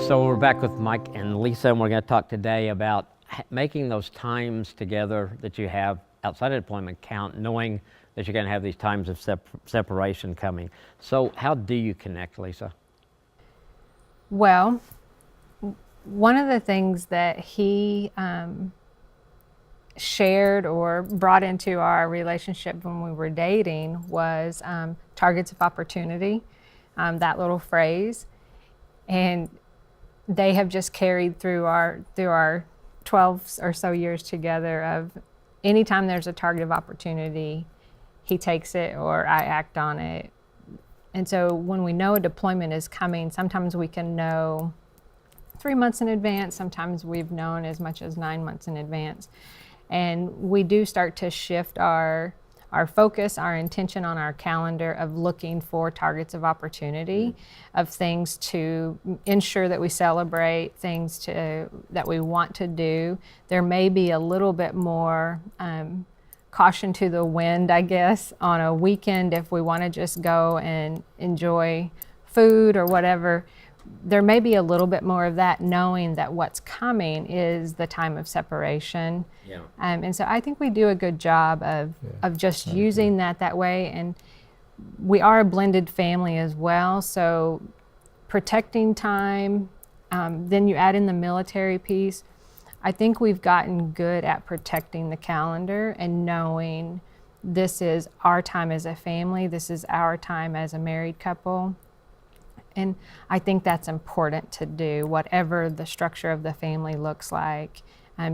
So we're back with Mike and Lisa, and we're going to talk today about making those times together that you have outside of deployment count, knowing that you're going to have these times of separation coming. So how do you connect, Lisa? Well, one of the things that he shared or brought into our relationship when we were dating was targets of opportunity, that little phrase. And they have just carried through our 12 or so years together of anytime there's a target of opportunity, he takes it or I act on it. And so when we know a deployment is coming, sometimes we can know 3 months in advance, sometimes we've known as much as 9 months in advance. And we do start to shift our focus, our intention on our calendar of looking for targets of opportunity, of things to ensure that we celebrate, things that we want to do. There may be a little bit more caution to the wind, I guess, on a weekend if we want to just go and enjoy food or whatever. There may be a little bit more of that, knowing that what's coming is the time of separation. Yeah. And so I think we do a good job of just using that way. And we are a blended family as well, so protecting time, then you add in the military piece. I think we've gotten good at protecting the calendar and knowing this is our time as a family, this is our time as a married couple. And I think that's important to do, whatever the structure of the family looks like.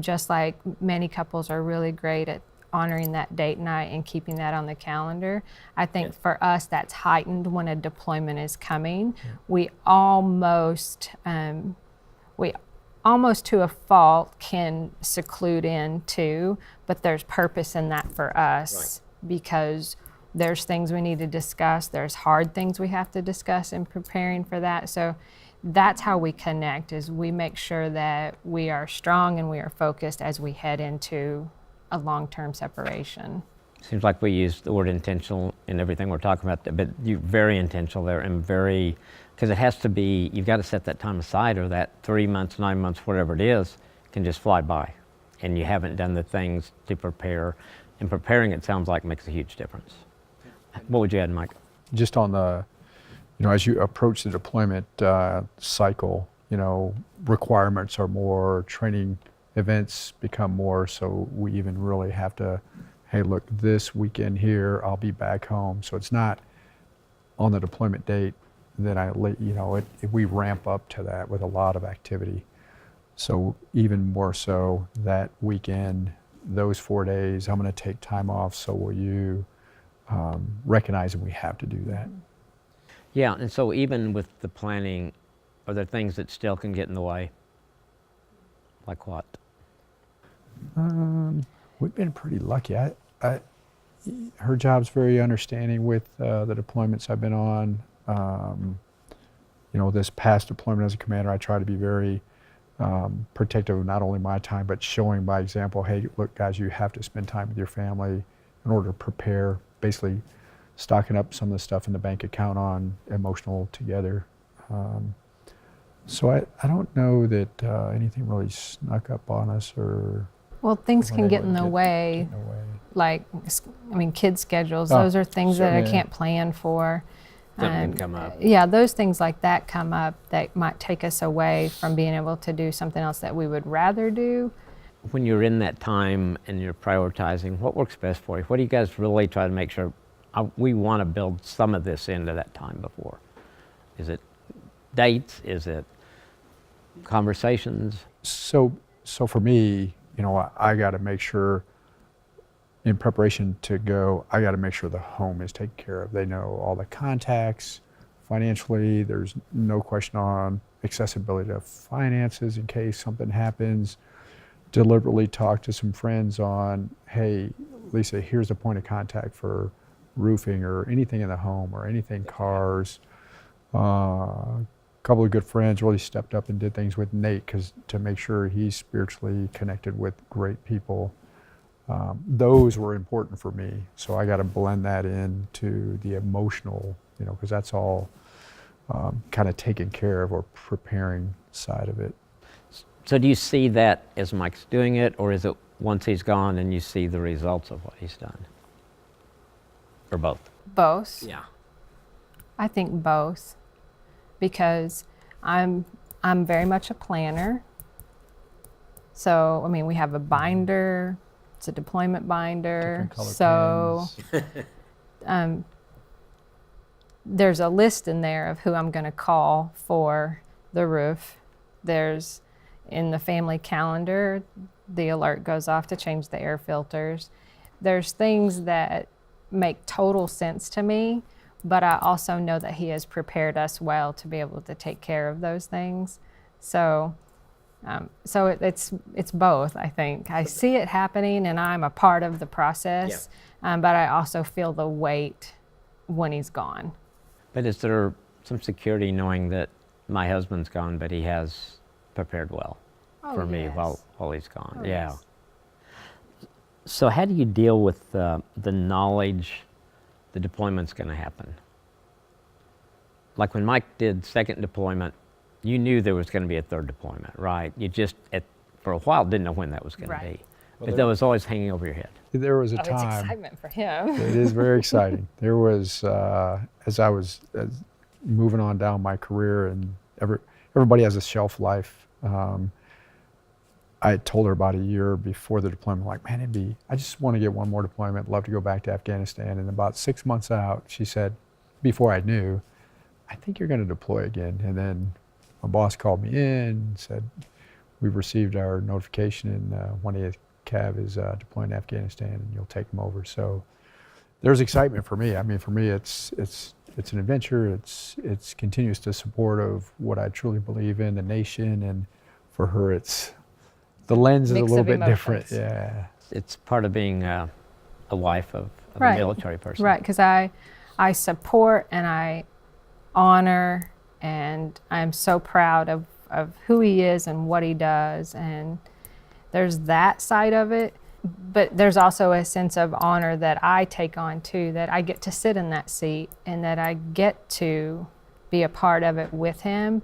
Just like many couples are really great at honoring that date night and keeping that on the calendar. I think for us, that's heightened when a deployment is coming. We almost to a fault can seclude in too, but there's purpose in that for us because there's things we need to discuss. There's hard things we have to discuss in preparing for that. So that's how we connect, is we make sure that we are strong and we are focused as we head into a long-term separation. Seems like we use the word intentional in everything we're talking about, but you're very intentional there and very, because it has to be, you've got to set that time aside or that 3 months, 9 months, whatever it is, can just fly by. And you haven't done the things to prepare. And preparing, it sounds like, makes a huge difference. What would you add, Mike? Just on the, as you approach the deployment cycle, requirements are more, training events become more, so we even really have to, hey, look, this weekend here, I'll be back home. So it's not on the deployment date that we ramp up to that with a lot of activity. So even more so that weekend, those 4 days, I'm going to take time off, so will you. Recognizing we have to do that. Yeah, and so even with the planning, are there things that still can get in the way? Like what? We've been pretty lucky. Her job's very understanding with the deployments I've been on. This past deployment as a commander, I try to be very protective of not only my time, but showing by example, hey, look, guys, you have to spend time with your family in order to prepare, basically stocking up some of the stuff in the bank account on emotional together. So I don't know that anything really snuck up on us or... Well, things can get in the way, like, kids' schedules, those are things that I can't plan for. Something can come up. Yeah, those things like that come up that might take us away from being able to do something else that we would rather do. When you're in that time and you're prioritizing, what works best for you? What do you guys really try to make sure we want to build some of this into that time before? Is it dates? Is it conversations? So for me, I got to make sure in preparation to go, I got to make sure the home is taken care of. They know all the contacts. Financially, there's no question on accessibility to finances in case something happens. Deliberately talk to some friends on, hey, Lisa, here's a point of contact for roofing or anything in the home or anything cars. A couple of good friends really stepped up and did things with Nate to make sure he's spiritually connected with great people. Those were important for me. So I got to blend that into the emotional, because that's all kind of taking care of or preparing side of it. So do you see that as Mike's doing it, or is it once he's gone and you see the results of what he's done? Or both? Both. Yeah. I think both, because I'm very much a planner. So, I mean, we have a binder, it's a deployment binder. Different color So pens. There's a list in there of who I'm going to call for the roof. There's in the family calendar, the alert goes off to change the air filters. There's things that make total sense to me, but I also know that he has prepared us well to be able to take care of those things. So it's both, I think. I see it happening and I'm a part of the process, but I also feel the weight when he's gone. But is there some security knowing that my husband's gone, but he has prepared well for me while he's gone? Oh, Yeah. yes. So how do you deal with the knowledge the deployment's going to happen? Like when Mike did second deployment, you knew there was going to be a third deployment, right? You just, for a while, didn't know when that was going to be. But that was always hanging over your head. There was a It's time. excitement for him. It is very exciting. There was, as I was moving on down my career, and everybody has a shelf life. I had told her about a year before the deployment, like, man, I just want to get one more deployment, love to go back to Afghanistan. And about 6 months out, she said, before I knew, I think you're going to deploy again. And then my boss called me in and said, we've received our notification and 180th Cav is deploying to Afghanistan and you'll take them over. So there's excitement for me. I mean, for me, it's an adventure. It's continuous to support of what I truly believe in, the nation, and for her, the lens is a Mix little of bit emotions. different. Yeah. It's part of being a wife of Right. a military person. Right, because I support and I honor, and I'm so proud of who he is and what he does, and there's that side of it. But there's also a sense of honor that I take on too, that I get to sit in that seat and that I get to be a part of it with him.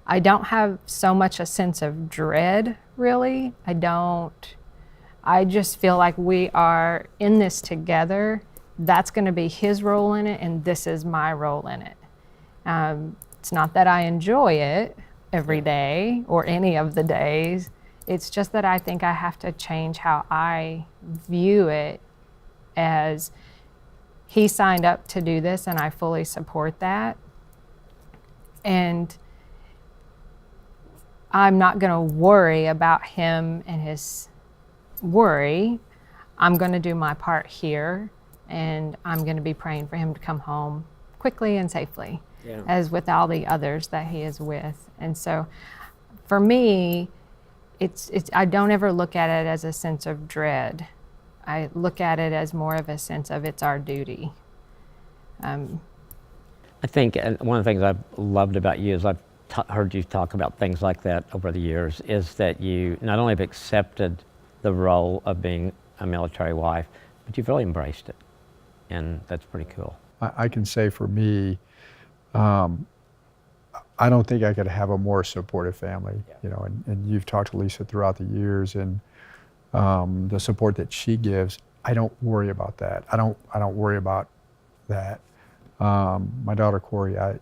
I don't have so much a sense of dread, really. I just feel like we are in this together. That's going to be his role in it, and this is my role in it. It's not that I enjoy it every day or any of the days. It's just that I think I have to change how I view it, as he signed up to do this and I fully support that. And I'm not going to worry about him and his worry. I'm going to do my part here, and I'm going to be praying for him to come home quickly and safely, as with all the others that he is with. And so for me, I don't ever look at it as a sense of dread. I look at it as more of a sense of it's our duty. I think one of the things I've loved about you is I've heard you talk about things like that over the years, is that you not only have accepted the role of being a military wife, but you've really embraced it. And that's pretty cool. I can say for me, I don't think I could have a more supportive family, you know, and you've talked to Lisa throughout the years, and the support that she gives, I don't worry about that. I don't worry about that. My daughter Corey, I've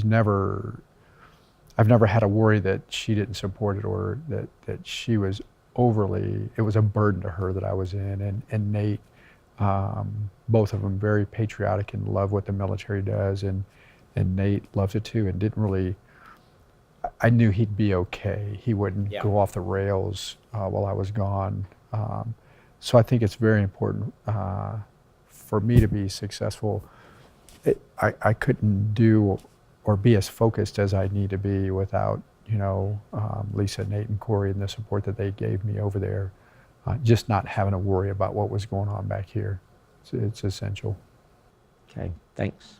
never had a worry that she didn't support it, or that she was it was a burden to her that I was in. And Nate, both of them very patriotic and love what the military does, and Nate loves it too, and didn't really, I knew he'd be okay. He wouldn't go off the rails while I was gone. So I think it's very important for me to be successful. I couldn't do or be as focused as I need to be without, Lisa, Nate, and Corey, and the support that they gave me over there. Just not having to worry about what was going on back here. It's essential. Okay, thanks.